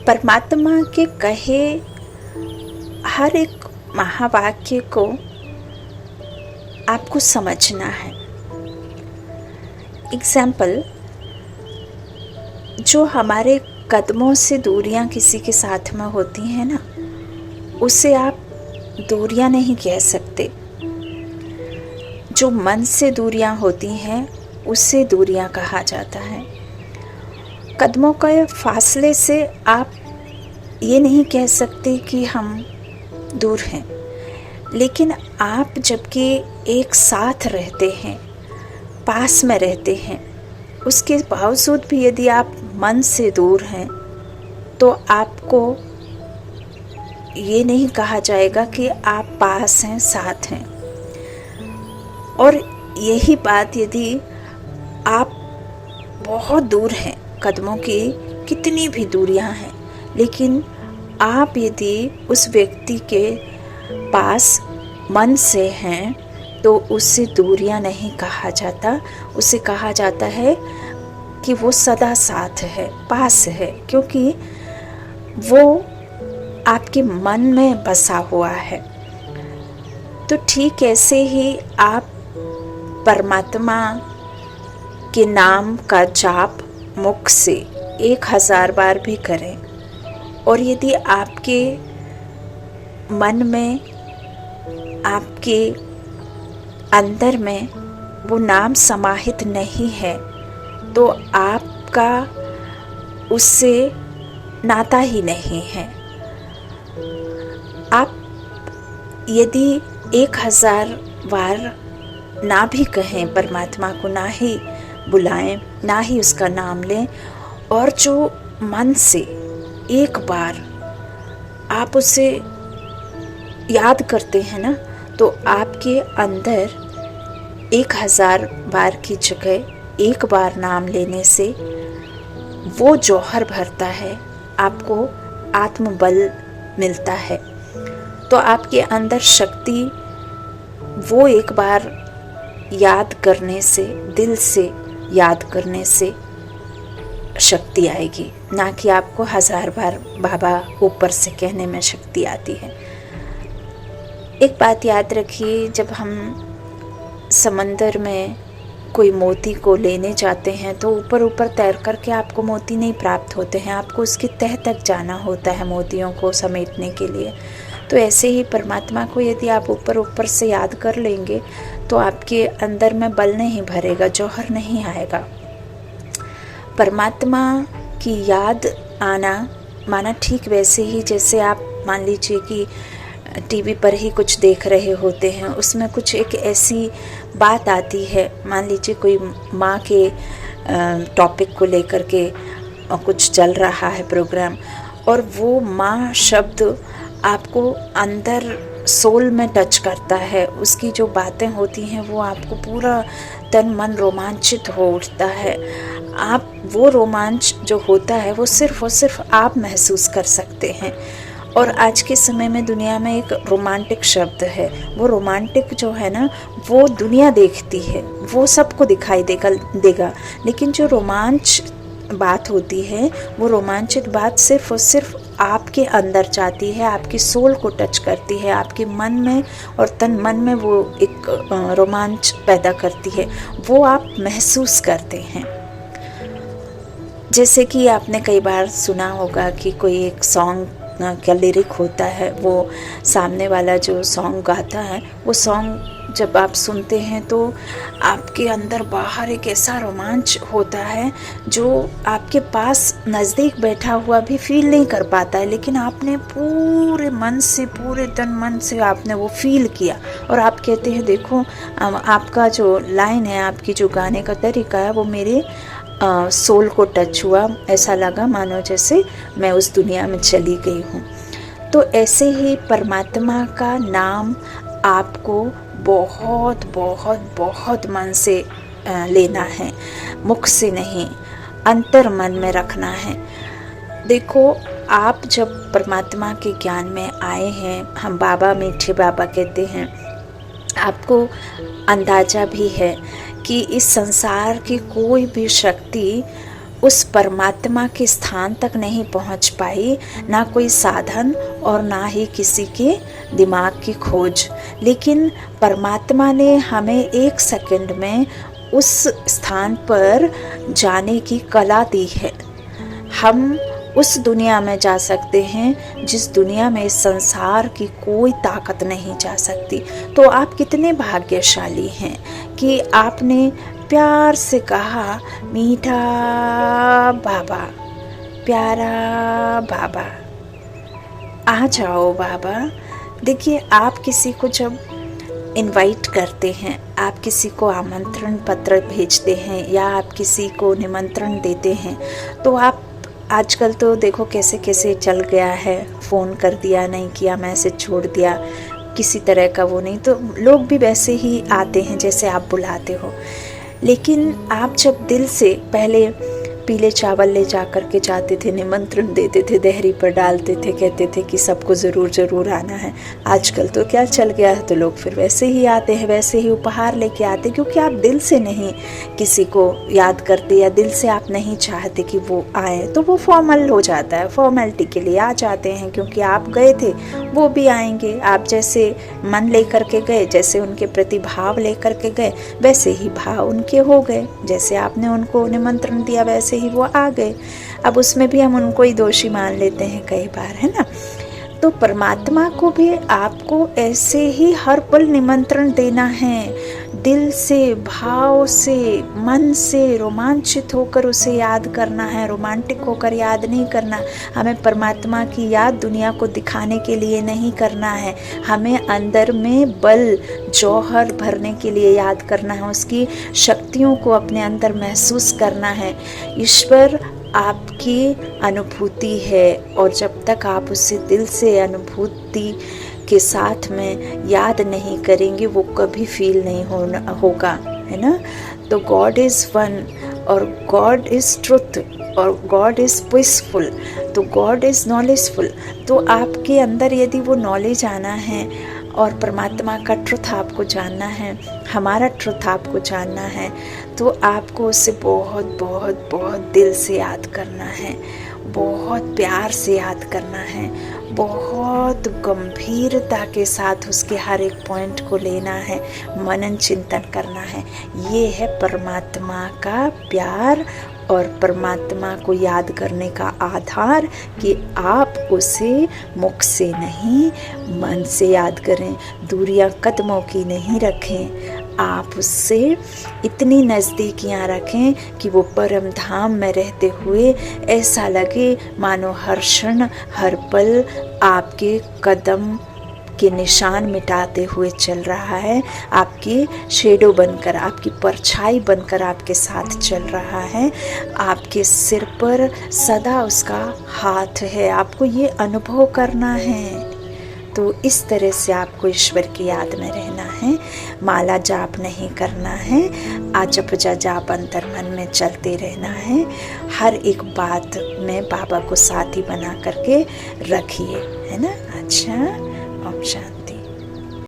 परमात्मा के कहे हर एक महावाक्य को आपको समझना है। एग्जाम्पल, जो हमारे कदमों से दूरियां किसी के साथ में होती हैं ना, उसे आप दूरियां नहीं कह सकते। जो मन से दूरियां होती हैं उसे दूरियां कहा जाता है। कदमों के फासले से आप ये नहीं कह सकते कि हम दूर हैं, लेकिन आप जबकि एक साथ रहते हैं, पास में रहते हैं, उसके बावजूद भी यदि आप मन से दूर हैं तो आपको ये नहीं कहा जाएगा कि आप पास हैं, साथ हैं। और यही बात यदि आप बहुत दूर हैं, कदमों की कितनी भी दूरियां हैं, लेकिन आप यदि उस व्यक्ति के पास मन से हैं तो उससे दूरियां नहीं कहा जाता, उसे कहा जाता है कि वो सदा साथ है, पास है, क्योंकि वो आपके मन में बसा हुआ है। तो ठीक ऐसे ही आप परमात्मा के नाम का जाप मुख से 1000 बार भी करें, और यदि आपके मन में, आपके अंदर में वो नाम समाहित नहीं है, तो आपका उससे नाता ही नहीं है। आप यदि 1000 बार ना भी कहें परमात्मा को, ना ही बुलाएं, ना ही उसका नाम लें, और जो मन से एक बार आप उसे याद करते हैं ना, तो आपके अंदर 1000 बार की जगह एक बार नाम लेने से वो जौहर भरता है, आपको आत्मबल मिलता है। तो आपके अंदर शक्ति वो एक बार याद करने से, दिल से याद करने से शक्ति आएगी, ना कि आपको 1000 बार बाबा ऊपर से कहने में शक्ति आती है। एक बात याद रखिए, जब हम समंदर में कोई मोती को लेने जाते हैं तो ऊपर ऊपर तैर करके आपको मोती नहीं प्राप्त होते हैं, आपको उसके तह तक जाना होता है मोतियों को समेटने के लिए। तो ऐसे ही परमात्मा को यदि आप ऊपर ऊपर से याद कर लेंगे तो आपके अंदर में बल नहीं भरेगा, जौहर नहीं आएगा। परमात्मा की याद आना माना ठीक वैसे ही जैसे आप मान लीजिए कि टीवी पर ही कुछ देख रहे होते हैं, उसमें कुछ एक ऐसी बात आती है, मान लीजिए कोई माँ के टॉपिक को लेकर के कुछ चल रहा है प्रोग्राम, और वो माँ शब्द आपको अंदर सोल में टच करता है, उसकी जो बातें होती हैं वो आपको पूरा तन मन रोमांचित हो उठता है। आप वो रोमांच जो होता है वो सिर्फ और सिर्फ आप महसूस कर सकते हैं। और आज के समय में दुनिया में एक रोमांटिक शब्द है, वो रोमांटिक जो है ना, वो दुनिया देखती है, वो सबको दिखाई देगा, लेकिन जो रोमांच बात होती है, वो रोमांचित बात सिर्फ और सिर्फ आपके अंदर जाती है, आपकी सोल को टच करती है, आपके मन में और तन मन में वो एक रोमांच पैदा करती है, वो आप महसूस करते हैं। जैसे कि आपने कई बार सुना होगा कि कोई एक सॉन्ग का लिरिक होता है, वो सामने वाला जो सॉन्ग गाता है, वो सॉन्ग जब आप सुनते हैं तो आपके अंदर बाहर एक ऐसा रोमांच होता है जो आपके पास नज़दीक बैठा हुआ भी फील नहीं कर पाता है, लेकिन आपने पूरे मन से, पूरे तन मन से आपने वो फील किया, और आप कहते हैं देखो आपका जो लाइन है, आपकी जो गाने का तरीका है, वो मेरे सोल को टच हुआ, ऐसा लगा मानो जैसे मैं उस दुनिया में चली गई हूँ। तो ऐसे ही परमात्मा का नाम आपको बहुत बहुत बहुत मन से लेना है, मुख से नहीं, अंतर मन में रखना है। देखो, आप जब परमात्मा के ज्ञान में आए हैं, हम बाबा मीठे बाबा कहते हैं, आपको अंदाज़ा भी है कि इस संसार की कोई भी शक्ति उस परमात्मा के स्थान तक नहीं पहुंच पाई, ना कोई साधन और ना ही किसी के दिमाग की खोज। लेकिन परमात्मा ने हमें 1 सेकंड में उस स्थान पर जाने की कला दी है। हम उस दुनिया में जा सकते हैं जिस दुनिया में इस संसार की कोई ताकत नहीं जा सकती। तो आप कितने भाग्यशाली हैं कि आपने प्यार से कहा, मीठा बाबा, प्यारा बाबा, आ जाओ बाबा। देखिए, आप किसी को जब इनवाइट करते हैं, आप किसी को आमंत्रण पत्र भेजते हैं या आप किसी को निमंत्रण देते हैं, तो आप आजकल तो देखो कैसे कैसे चल गया है, फ़ोन कर दिया, नहीं किया, मैसेज छोड़ दिया, किसी तरह का वो नहीं, तो लोग भी वैसे ही आते हैं जैसे आप बुलाते हो। लेकिन आप जब दिल से पहले पीले चावल ले जा कर के जाते थे, निमंत्रण देते थे, देहरी पर डालते थे, कहते थे कि सबको ज़रूर ज़रूर आना है। आजकल तो क्या चल गया है, तो लोग फिर वैसे ही आते हैं, वैसे ही उपहार लेके आते, क्योंकि आप दिल से नहीं किसी को याद करते या दिल से आप नहीं चाहते कि वो आए, तो वो फॉर्मल हो जाता है, फॉर्मेलिटी के लिए आ जाते हैं, क्योंकि आप गए थे वो भी आएंगे। आप जैसे मन लेकर के गए, जैसे उनके प्रति भाव लेकर के गए, वैसे ही भाव उनके हो गए, जैसे आपने उनको निमंत्रण दिया वैसे ही वो आ गए। अब उसमें भी हम उनको ही दोषी मान लेते हैं कई बार, है ना। तो परमात्मा को भी आपको ऐसे ही हर पल निमंत्रण देना है, दिल से, भाव से, मन से रोमांचित होकर उसे याद करना है, रोमांटिक होकर याद नहीं करना। हमें परमात्मा की याद दुनिया को दिखाने के लिए नहीं करना है, हमें अंदर में बल, जौहर भरने के लिए याद करना है, उसकी शक्तियों को अपने अंदर महसूस करना है। ईश्वर आपकी अनुभूति है, और जब तक आप उसे दिल से अनुभूति के साथ में याद नहीं करेंगे, वो कभी फील नहीं होगा, है ना। तो गॉड इज़ वन, और गॉड इज़ ट्रुथ, और गॉड इज़ पीसफुल, तो गॉड इज़ नॉलेजफुल। तो आपके अंदर यदि वो नॉलेज आना है और परमात्मा का ट्रुथ आपको जानना है, हमारा ट्रुथ आपको जानना है, तो आपको उसे बहुत बहुत बहुत दिल से याद करना है, बहुत प्यार से याद करना है, बहुत गंभीरता के साथ उसके हर एक पॉइंट को लेना है, मनन चिंतन करना है। ये है परमात्मा का प्यार और परमात्मा को याद करने का आधार, कि आप उसे मुख से नहीं मन से याद करें, दूरियां कदमों की नहीं रखें, आप उससे इतनी नज़दीकियाँ रखें कि वो परम धाम में रहते हुए ऐसा लगे मानो हर क्षण हर पल आपके कदम के निशान मिटाते हुए चल रहा है, आपकी शेडो बनकर, आपकी परछाई बनकर आपके साथ चल रहा है, आपके सिर पर सदा उसका हाथ है। आपको ये अनुभव करना है। तो इस तरह से आपको ईश्वर की याद में रहना है, माला जाप नहीं करना है, आजप जा जाप अंतर मन में चलते रहना है। हर एक बात में बाबा को साथी बना करके रखिए, है ना। अच्छा, ओम शांति।